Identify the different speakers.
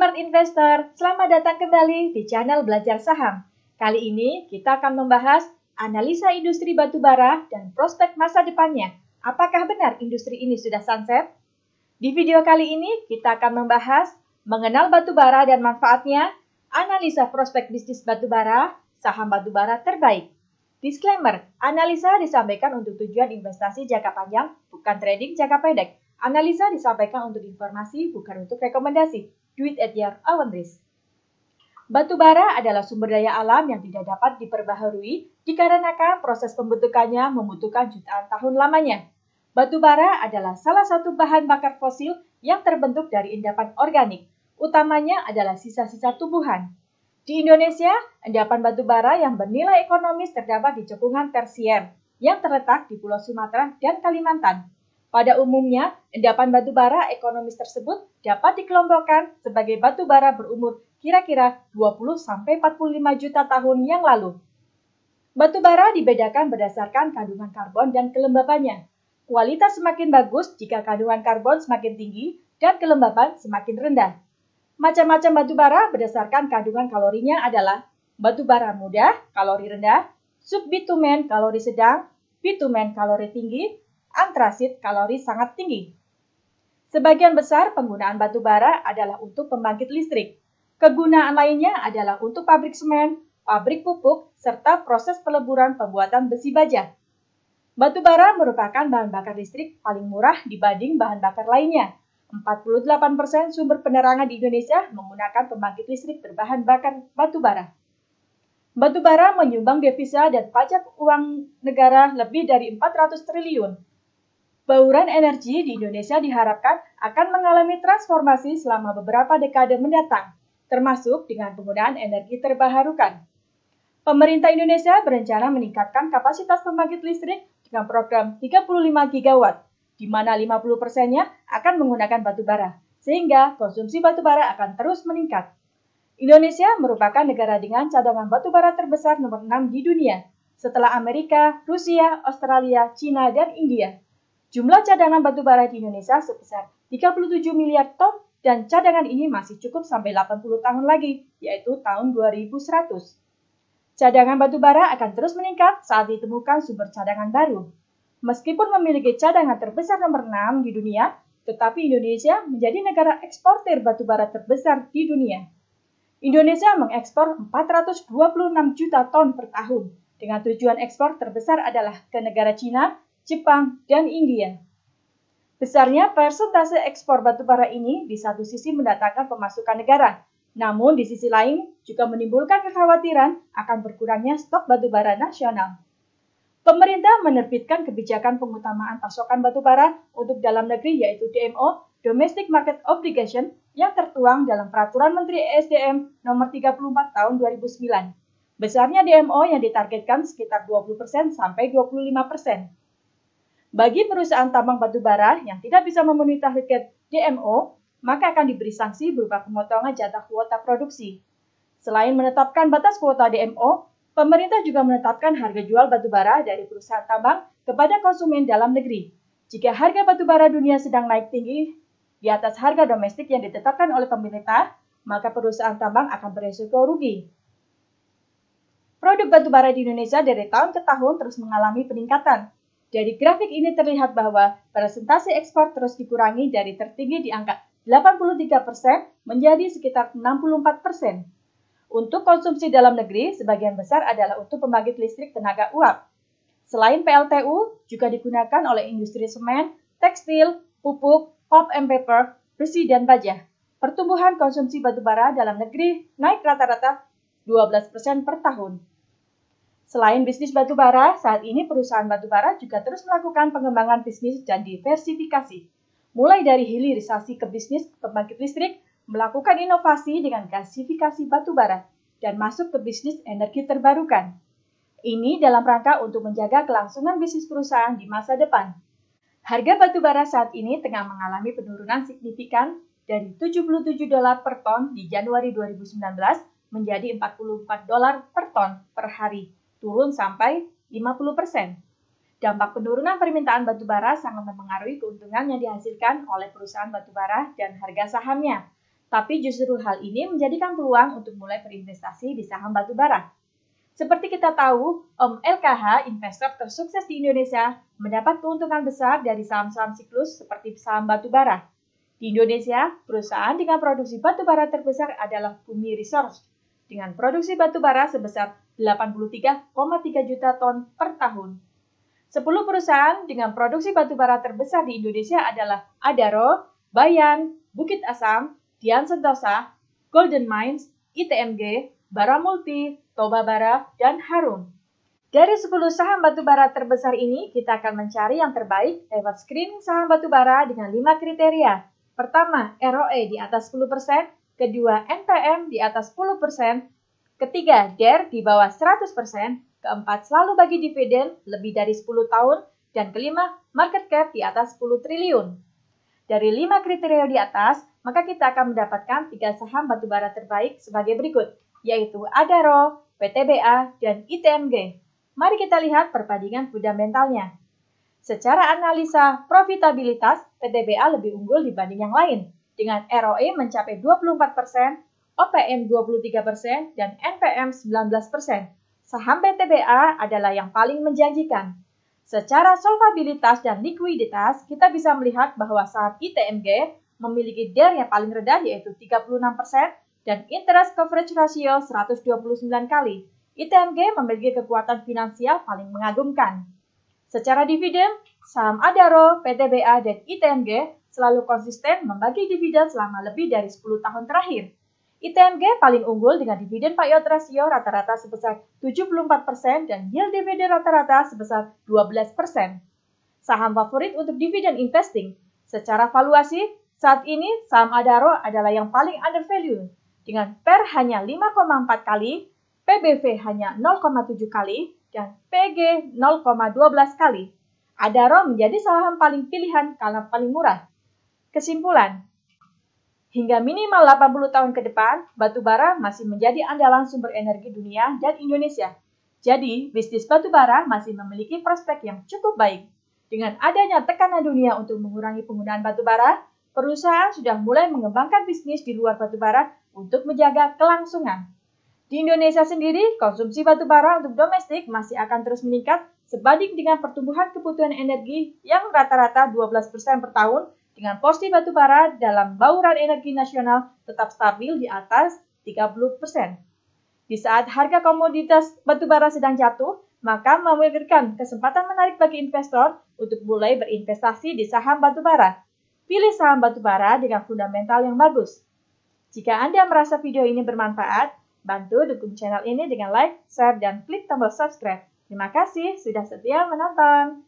Speaker 1: Smart Investor, selamat datang kembali di channel Belajar Saham. Kali ini kita akan membahas analisa industri batubara dan prospek masa depannya. Apakah benar industri ini sudah sunset? Di video kali ini kita akan membahas mengenal batubara dan manfaatnya, analisa prospek bisnis batubara, saham batubara terbaik. Disclaimer, analisa disampaikan untuk tujuan investasi jangka panjang, bukan trading jangka pendek. Analisa disampaikan untuk informasi, bukan untuk rekomendasi. Do it at your own risk. Batubara adalah sumber daya alam yang tidak dapat diperbaharui dikarenakan proses pembentukannya membutuhkan jutaan tahun lamanya. Batubara adalah salah satu bahan bakar fosil yang terbentuk dari endapan organik, utamanya adalah sisa-sisa tumbuhan. Di Indonesia, endapan batubara yang bernilai ekonomis terdapat di cekungan tersier yang terletak di Pulau Sumatera dan Kalimantan. Pada umumnya, endapan batubara ekonomis tersebut dapat dikelompokkan sebagai batubara berumur kira-kira 20-45 juta tahun yang lalu. Batubara dibedakan berdasarkan kandungan karbon dan kelembabannya. Kualitas semakin bagus jika kandungan karbon semakin tinggi dan kelembaban semakin rendah. Macam-macam batubara berdasarkan kandungan kalorinya adalah batubara mudah, kalori rendah, subbitumen, kalori sedang, bitumen, kalori tinggi, antrasit, kalori sangat tinggi. Sebagian besar penggunaan batubara adalah untuk pembangkit listrik. Kegunaan lainnya adalah untuk pabrik semen, pabrik pupuk, serta proses peleburan pembuatan besi baja. Batubara merupakan bahan bakar listrik paling murah dibanding bahan bakar lainnya. 48% sumber penerangan di Indonesia menggunakan pembangkit listrik berbahan bakar batubara. Batubara menyumbang devisa dan pajak uang negara lebih dari 400 triliun. Bauran energi di Indonesia diharapkan akan mengalami transformasi selama beberapa dekade mendatang, termasuk dengan penggunaan energi terbarukan. Pemerintah Indonesia berencana meningkatkan kapasitas pembangkit listrik dengan program 35 gigawatt, di mana 50%-nya akan menggunakan batubara, sehingga konsumsi batubara akan terus meningkat. Indonesia merupakan negara dengan cadangan batubara terbesar nomor 6 di dunia, setelah Amerika, Rusia, Australia, China, dan India. Jumlah cadangan batubara di Indonesia sebesar 37 miliar ton dan cadangan ini masih cukup sampai 80 tahun lagi, yaitu tahun 2100. Cadangan batubara akan terus meningkat saat ditemukan sumber cadangan baru. Meskipun memiliki cadangan terbesar nomor 6 di dunia, tetapi Indonesia menjadi negara eksportir batubara terbesar di dunia. Indonesia mengekspor 426 juta ton per tahun, dengan tujuan ekspor terbesar adalah ke negara Cina, Jepang, dan India. Besarnya persentase ekspor batubara ini di satu sisi mendatangkan pemasukan negara, namun di sisi lain juga menimbulkan kekhawatiran akan berkurangnya stok batubara nasional. Pemerintah menerbitkan kebijakan pengutamaan pasokan batubara untuk dalam negeri yaitu DMO, Domestic Market Obligation, yang tertuang dalam Peraturan Menteri ESDM Nomor 34 Tahun 2009. Besarnya DMO yang ditargetkan sekitar 20% sampai 25%. Bagi perusahaan tambang batubara yang tidak bisa memenuhi target DMO, maka akan diberi sanksi berupa pemotongan jatah kuota produksi. Selain menetapkan batas kuota DMO, pemerintah juga menetapkan harga jual batubara dari perusahaan tambang kepada konsumen dalam negeri. Jika harga batubara dunia sedang naik tinggi di atas harga domestik yang ditetapkan oleh pemerintah, maka perusahaan tambang akan beresiko rugi. Produk batubara di Indonesia dari tahun ke tahun terus mengalami peningkatan. Dari grafik ini terlihat bahwa presentasi ekspor terus dikurangi dari tertinggi di angka 83% menjadi sekitar 64%. Untuk konsumsi dalam negeri, sebagian besar adalah untuk pembangkit listrik tenaga uap. Selain PLTU, juga digunakan oleh industri semen, tekstil, pupuk, pulp and paper, besi, dan baja. Pertumbuhan konsumsi batubara dalam negeri naik rata-rata 12% per tahun. Selain bisnis batubara, saat ini perusahaan batubara juga terus melakukan pengembangan bisnis dan diversifikasi. Mulai dari hilirisasi ke bisnis pembangkit listrik, melakukan inovasi dengan gasifikasi batubara, dan masuk ke bisnis energi terbarukan. Ini dalam rangka untuk menjaga kelangsungan bisnis perusahaan di masa depan. Harga batubara saat ini tengah mengalami penurunan signifikan dari $77 per ton di Januari 2019 menjadi $44 per ton per hari. Turun sampai 50%. Dampak penurunan permintaan batubara sangat mempengaruhi keuntungan yang dihasilkan oleh perusahaan batubara dan harga sahamnya. Tapi justru hal ini menjadikan peluang untuk mulai berinvestasi di saham batubara. Seperti kita tahu, Om LKH, investor tersukses di Indonesia, mendapat keuntungan besar dari saham-saham siklus seperti saham batubara. Di Indonesia, perusahaan dengan produksi batubara terbesar adalah Bumi Resource, dengan produksi batubara sebesar 83,3 juta ton per tahun. 10 perusahaan dengan produksi batubara terbesar di Indonesia adalah Adaro, Bayan, Bukit Asam, Dian Sentosa, Golden Mines, ITMG, Bara Multi, Toba Bara, dan Harum. Dari 10 saham batubara terbesar ini, kita akan mencari yang terbaik lewat screening saham batubara dengan 5 kriteria. Pertama, ROE di atas 10%, kedua, NPM di atas 10%, ketiga, DER di bawah 100%, keempat, selalu bagi dividen lebih dari 10 tahun, dan kelima, market cap di atas 10 triliun. Dari 5 kriteria di atas, maka kita akan mendapatkan 3 saham batubara terbaik sebagai berikut, yaitu Adaro, PTBA, dan ITMG. Mari kita lihat perbandingan fundamentalnya. Secara analisa profitabilitas, PTBA lebih unggul dibanding yang lain, dengan ROE mencapai 24%, OPM 23%, dan NPM 19%. Saham PTBA adalah yang paling menjanjikan. Secara solvabilitas dan likuiditas, kita bisa melihat bahwa saham ITMG memiliki DER yang paling rendah yaitu 36% dan interest coverage ratio 129 kali. ITMG memiliki kekuatan finansial paling mengagumkan. Secara dividen, saham Adaro, PTBA, dan ITMG selalu konsisten membagi dividen selama lebih dari 10 tahun terakhir. ITMG paling unggul dengan dividen payout ratio rata-rata sebesar 74% dan yield dividen rata-rata sebesar 12%. Saham favorit untuk dividen investing. Secara valuasi, saat ini saham Adaro adalah yang paling undervalue dengan PER hanya 5,4 kali, PBV hanya 0,7 kali, dan PG 0,12 kali. Adaro menjadi saham paling pilihan karena paling murah. Kesimpulan, hingga minimal 80 tahun ke depan, batubara masih menjadi andalan sumber energi dunia dan Indonesia. Jadi, bisnis batubara masih memiliki prospek yang cukup baik. Dengan adanya tekanan dunia untuk mengurangi penggunaan batubara, perusahaan sudah mulai mengembangkan bisnis di luar batubara untuk menjaga kelangsungan. Di Indonesia sendiri, konsumsi batubara untuk domestik masih akan terus meningkat sebanding dengan pertumbuhan kebutuhan energi yang rata-rata 12% per tahun, dengan porsi batubara dalam bauran energi nasional tetap stabil di atas 30%. Di saat harga komoditas batubara sedang jatuh, maka memberikan kesempatan menarik bagi investor untuk mulai berinvestasi di saham batubara. Pilih saham batubara dengan fundamental yang bagus. Jika Anda merasa video ini bermanfaat, bantu dukung channel ini dengan like, share, dan klik tombol subscribe. Terima kasih sudah setia menonton.